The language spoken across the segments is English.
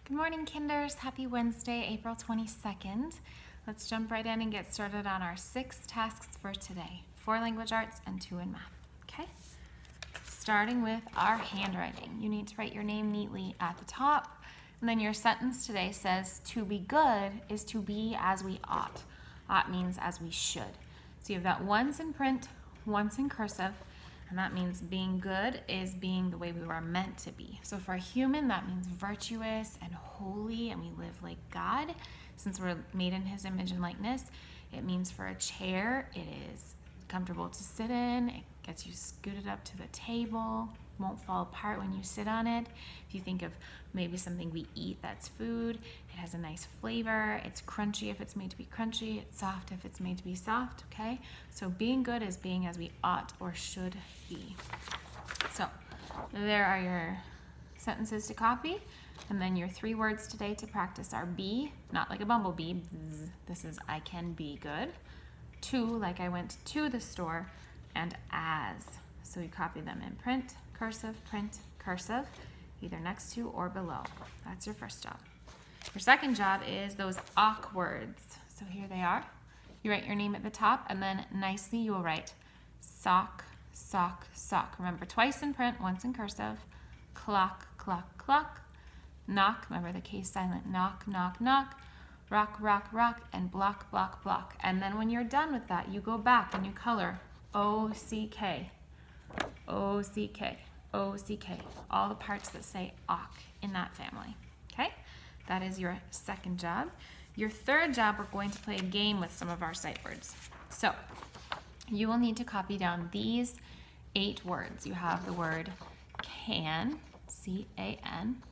Good morning, Kinders. Happy Wednesday, April 22nd. Let's jump right in and get started on our 6 tasks for today. 4 language arts and 2 in math, okay? Starting with our handwriting. You need to write your name neatly at the top, and then your sentence today says, to be good is to be as we ought. Ought means as we should. So you've got once in print, once in cursive, and that means being good is being the way we were meant to be. So for a human, that means virtuous and holy, and we live like God. Since we're made in His image and likeness, it means for a chair, it is comfortable to sit in. It gets you scooted up to the table, won't fall apart when you sit on it. If you think of maybe something we eat that's food, it has a nice flavor. It's crunchy if it's made to be crunchy. It's soft if it's made to be soft, okay? So being good is being as we ought or should be. So there are your sentences to copy. And then your 3 words today to practice are be, not like a bumblebee. Bzz. This is I can be good. To, like I went to the store. And as. So you copy them in print, cursive, either next to or below. That's your first job. Your second job is those awkwards. So here they are. You write your name at the top, and then nicely you will write sock, sock, sock. Remember, twice in print, once in cursive. Clock, clock, clock. Knock, remember the case silent. Knock, knock, knock. Rock, rock, rock, and block, block, block. And then when you're done with that, you go back and you color O-C-K, O-C-K, O-C-K. All the parts that say awk in that family, okay? That is your second job. Your third job, we're going to play a game with some of our sight words. So you will need to copy down these 8 words. You have the word can, C-A-N,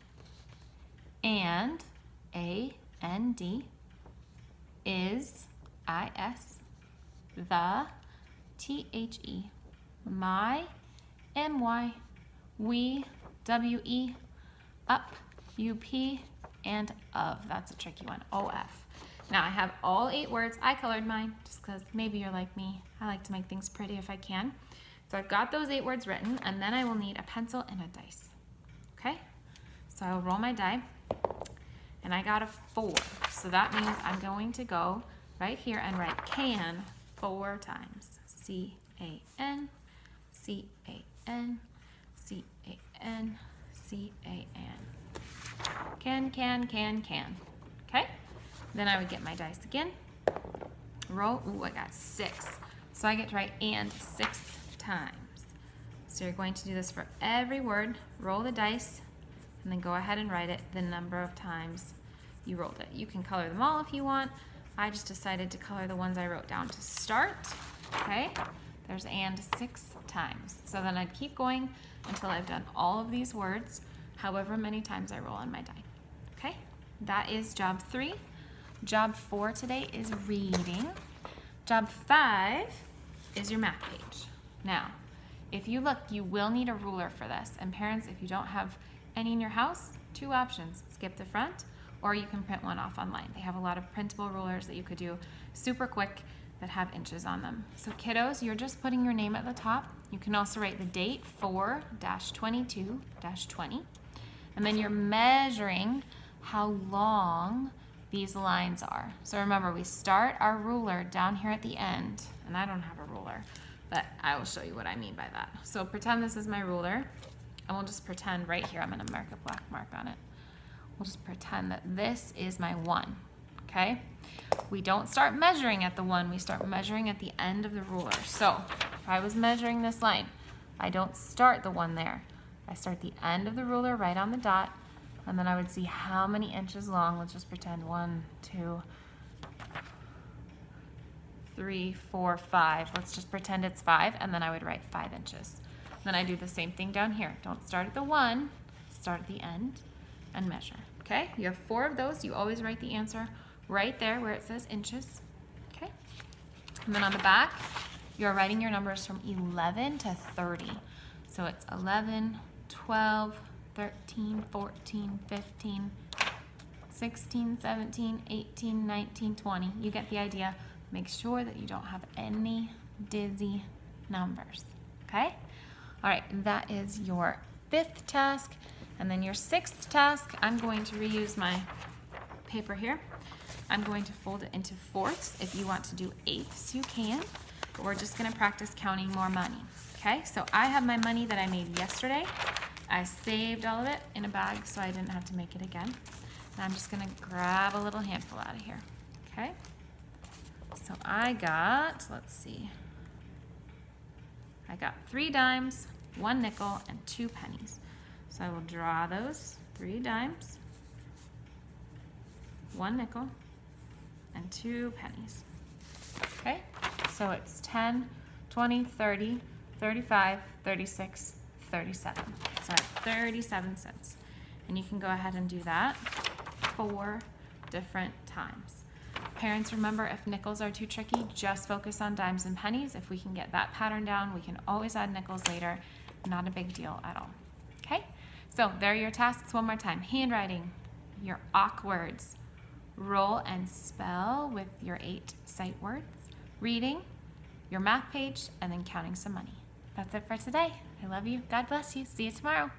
and, A-N-D, is, I-S, the, T-H-E, my, M-Y, we, W-E, up, U-P, and of. That's a tricky one, O-F. Now I have all 8 words. I colored mine just because maybe you're like me. I like to make things pretty if I can. So I've got those 8 words written, and then I will need a pencil and a dice. Okay? So I will roll my die, and I got a 4. So that means I'm going to go right here and write can 4 times. C-A-N, C-A-N, C-A-N, C-A-N. Can, can, can, can. Okay? Then I would get my dice again. Roll. Ooh, I got 6. So I get to write and 6 times. So you're going to do this for every word. Roll the dice, and then go ahead and write it the number of times you rolled it. You can color them all if you want. I just decided to color the ones I wrote down to start. Okay? There's and 6 times. So then I'd keep going until I've done all of these words, however many times I roll on my die. Okay? That is job 3. Job 4 today is reading. Job 5 is your math page. Now, if you look, you will need a ruler for this. And parents, if you don't have any in your house, 2 options. Skip the front, or you can print one off online. They have a lot of printable rulers that you could do super quick that have inches on them. So kiddos, you're just putting your name at the top. You can also write the date 4-22-20, and then you're measuring how long these lines are. So remember, we start our ruler down here at the end, and I don't have a ruler, but I will show you what I mean by that. So pretend this is my ruler, and we'll just pretend right here, I'm gonna mark a black mark on it. We'll just pretend that this is my 1, okay? We don't start measuring at the 1, we start measuring at the end of the ruler. So if I was measuring this line, I don't start the 1 there. I start the end of the ruler right on the dot, and then I would see how many inches long. Let's just pretend 1, 2, 3, 4, 5. Let's just pretend it's 5, and then I would write 5 inches. Then I do the same thing down here. Don't start at the 1, start at the end and measure. Okay? You have 4 of those. You always write the answer right there where it says inches. Okay? And then on the back, you're writing your numbers from 11 to 30. So it's 11, 12, 13, 14, 15, 16, 17, 18, 19, 20. You get the idea. Make sure that you don't have any dizzy numbers. Okay? All right, that is your 5th task. And then your sixth task, I'm going to reuse my paper here. I'm going to fold it into fourths. If you want to do eighths, you can, but we're just gonna practice counting more money. Okay, so I have my money that I made yesterday. I saved all of it in a bag so I didn't have to make it again. And I'm just gonna grab a little handful out of here, okay? So I got, let's see, I got 3 dimes, 1 nickel, and 2 pennies. So I will draw those 3 dimes, 1 nickel, and 2 pennies. Okay, so it's 10, 20, 30, 35, 36, 37. So I have 37 cents. And you can go ahead and do that 4 different times. Parents, remember, if nickels are too tricky, just focus on dimes and pennies. If we can get that pattern down, we can always add nickels later. Not a big deal at all. Okay, so there are your tasks one more time. Handwriting, your awk words, roll and spell with your 8 sight words, reading, your math page, and then counting some money. That's it for today. I love you. God bless you. See you tomorrow.